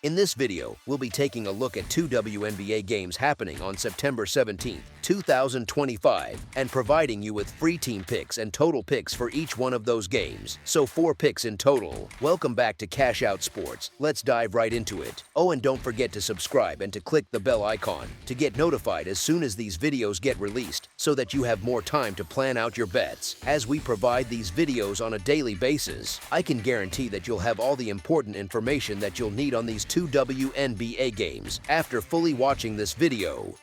In this video, we'll be taking a look at two WNBA games happening on September 17, 2025, and providing you with free team picks and total picks for each one of those games, so 4 picks in total. Welcome back to Cash Out Sports. Let's dive right into it. Oh, and don't forget to subscribe and to click the bell icon to get notified as soon as these videos get released, so that you have more time to plan out your bets. As we provide these videos on a daily basis, I can guarantee that you'll have all the important information that you'll need on these two WNBA games after fully watching this video.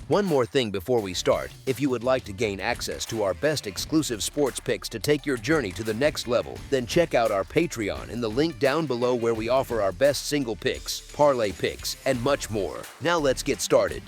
One more thing before we start: if you would like to gain access to our best exclusive sports picks to take your journey to the next level, then check out our Patreon in the link down below, where we offer our best single picks, parlay picks, and much more. Now let's get started.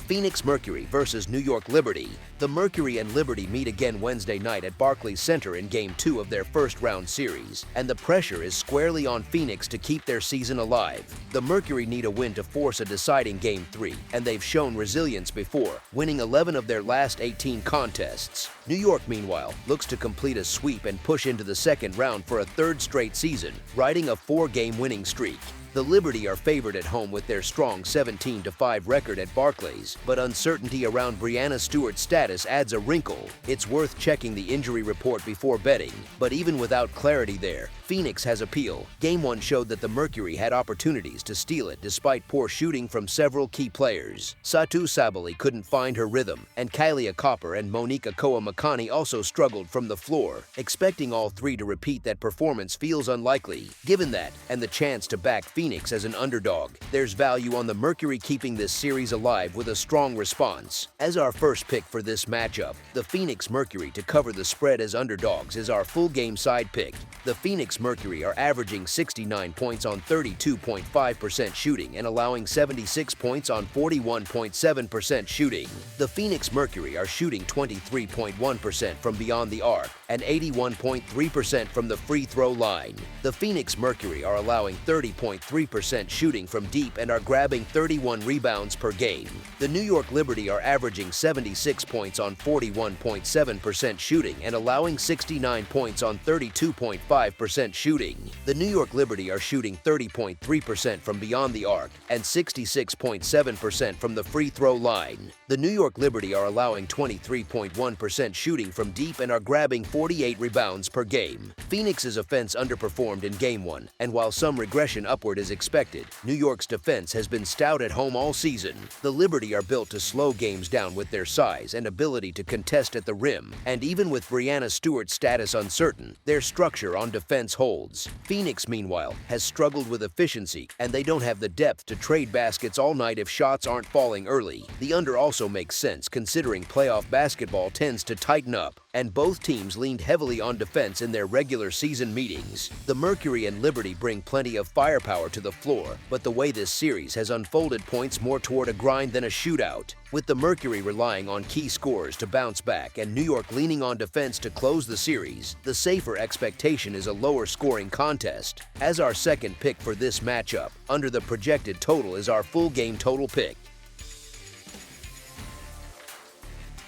Phoenix Mercury versus New York Liberty. The Mercury and Liberty meet again Wednesday night at Barclays Center in Game 2 of their first-round series, and the pressure is squarely on Phoenix to keep their season alive. The Mercury need a win to force a deciding Game 3, and they've shown resilience before, winning 11 of their last 18 contests. New York, meanwhile, looks to complete a sweep and push into the second round for a third straight season, riding a 4-game winning streak. The Liberty are favored at home with their strong 17-5 record at Barclays, but uncertainty around Breanna Stewart's status adds a wrinkle. It's worth checking the injury report before betting, but even without clarity there, Phoenix has appeal. Game 1 showed that the Mercury had opportunities to steal it despite poor shooting from several key players. Satou Sabally couldn't find her rhythm, and Kylia Copper and Monica Koa-Makani also struggled from the floor. Expecting all three to repeat that performance feels unlikely. Given that, and the chance to back Phoenix as an underdog, there's value on the Mercury keeping this series alive with a strong response. As our first pick for this matchup, the Phoenix Mercury to cover the spread as underdogs is our full game side pick. The Phoenix Mercury are averaging 69 points on 32.5% shooting and allowing 76 points on 41.7% shooting. The Phoenix Mercury are shooting 23.1% from beyond the arc and 81.3% from the free throw line. The Phoenix Mercury are allowing 30.3% shooting from deep and are grabbing 31 rebounds per game. The New York Liberty are averaging 76 points on 41.7% shooting and allowing 69 points on 32.5% shooting. The New York Liberty are shooting 30.3% from beyond the arc and 66.7% from the free throw line. The New York Liberty are allowing 23.1% shooting from deep and are grabbing 48 rebounds per game. Phoenix's offense underperformed in Game 1, and while some regression upward is expected, New York's defense has been stout at home all season. The Liberty are built to slow games down with their size and ability to contest at the rim, and even with Breanna Stewart's status uncertain, their structure on defense holds. Phoenix, meanwhile, has struggled with efficiency, and they don't have the depth to trade baskets all night if shots aren't falling early. The under also makes sense considering playoff basketball tends to tighten up, and both teams leaned heavily on defense in their regular season meetings. The Mercury and Liberty bring plenty of firepower to the floor, but the way this series has unfolded points more toward a grind than a shootout, with the Mercury relying on key scorers to bounce back and New York leaning on defense to close the series. The safer expectation is a lower scoring contest. As our second pick for this matchup, under the projected total is our full game total pick.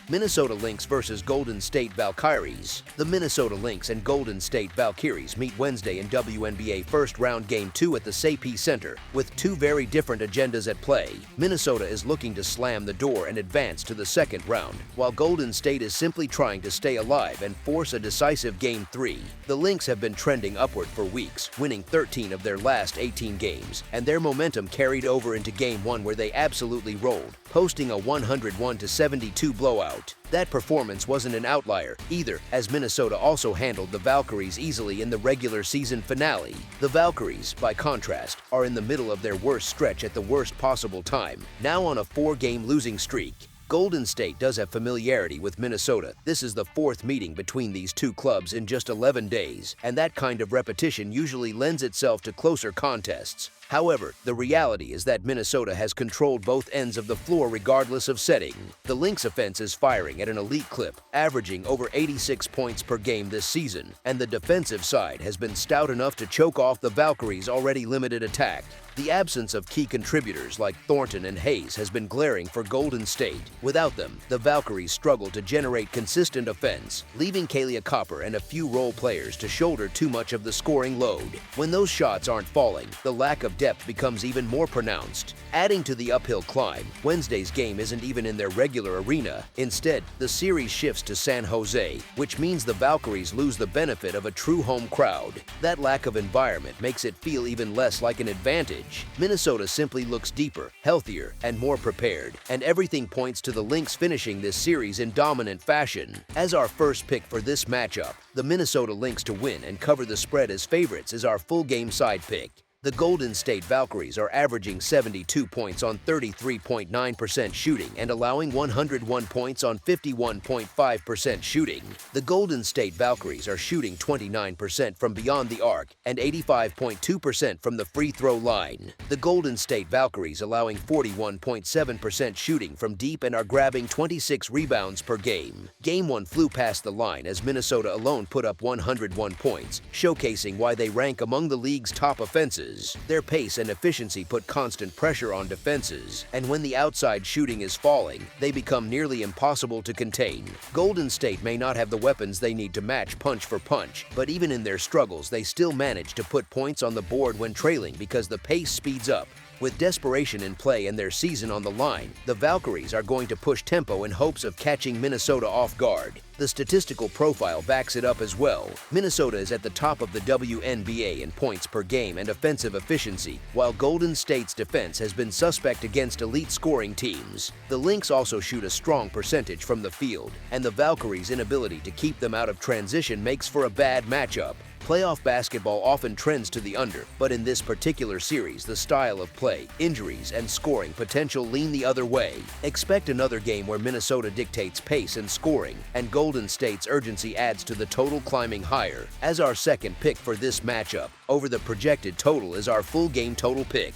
Minnesota Lynx versus Golden State Valkyries. The Minnesota Lynx and Golden State Valkyries meet Wednesday in WNBA first-round Game 2 at the SAP Center, with two very different agendas at play. Minnesota is looking to slam the door and advance to the second round, while Golden State is simply trying to stay alive and force a decisive Game 3. The Lynx have been trending upward for weeks, winning 13 of their last 18 games, and their momentum carried over into Game 1, where they absolutely rolled, posting a 101-72 blowout. That performance wasn't an outlier either, as Minnesota also handled the Valkyries easily in the regular season finale. The Valkyries, by contrast, are in the middle of their worst stretch at the worst possible time, now on a 4-game losing streak. Golden State does have familiarity with Minnesota. This is the 4th meeting between these two clubs in just 11 days, and that kind of repetition usually lends itself to closer contests. However, the reality is that Minnesota has controlled both ends of the floor regardless of setting. The Lynx offense is firing at an elite clip, averaging over 86 points per game this season, and the defensive side has been stout enough to choke off the Valkyries' already limited attack. The absence of key contributors like Thornton and Hayes has been glaring for Golden State. Without them, the Valkyries struggle to generate consistent offense, leaving Kalia Copper and a few role players to shoulder too much of the scoring load. When those shots aren't falling, the lack of depth becomes even more pronounced. Adding to the uphill climb, Wednesday's game isn't even in their regular arena. Instead, the series shifts to San Jose, which means the Valkyries lose the benefit of a true home crowd. That lack of environment makes it feel even less like an advantage. Minnesota simply looks deeper, healthier, and more prepared, and everything points to the Lynx finishing this series in dominant fashion. As our first pick for this matchup, the Minnesota Lynx to win and cover the spread as favorites is our full game side pick. The Golden State Valkyries are averaging 72 points on 33.9% shooting and allowing 101 points on 51.5% shooting. The Golden State Valkyries are shooting 29% from beyond the arc and 85.2% from the free throw line. The Golden State Valkyries allowing 41.7% shooting from deep and are grabbing 26 rebounds per game. Game 1 flew past the line as Minnesota alone put up 101 points, showcasing why they rank among the league's top offenses. Their pace and efficiency put constant pressure on defenses, and when the outside shooting is falling, they become nearly impossible to contain. Golden State may not have the weapons they need to match punch for punch, but even in their struggles, they still manage to put points on the board when trailing because the pace speeds up. With desperation in play and their season on the line, the Valkyries are going to push tempo in hopes of catching Minnesota off guard. The statistical profile backs it up as well. Minnesota is at the top of the WNBA in points per game and offensive efficiency, while Golden State's defense has been suspect against elite scoring teams. The Lynx also shoot a strong percentage from the field, and the Valkyries' inability to keep them out of transition makes for a bad matchup. Playoff basketball often trends to the under, but in this particular series, the style of play, injuries, and scoring potential lean the other way. Expect another game where Minnesota dictates pace and scoring, and Golden State's urgency adds to the total climbing higher. As our second pick for this matchup, over the projected total is our full game total pick.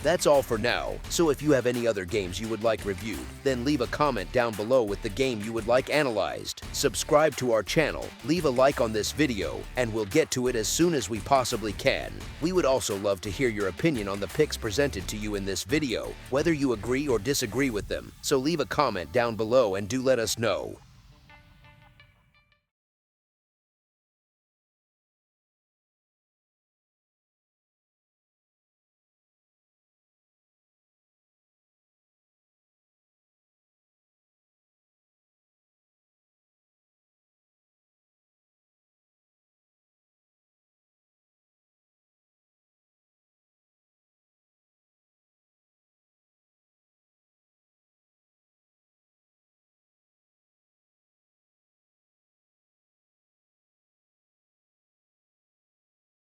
That's all for now, so if you have any other games you would like reviewed, then leave a comment down below with the game you would like analyzed. Subscribe to our channel, leave a like on this video, and we'll get to it as soon as we possibly can. We would also love to hear your opinion on the picks presented to you in this video, whether you agree or disagree with them, so leave a comment down below and do let us know.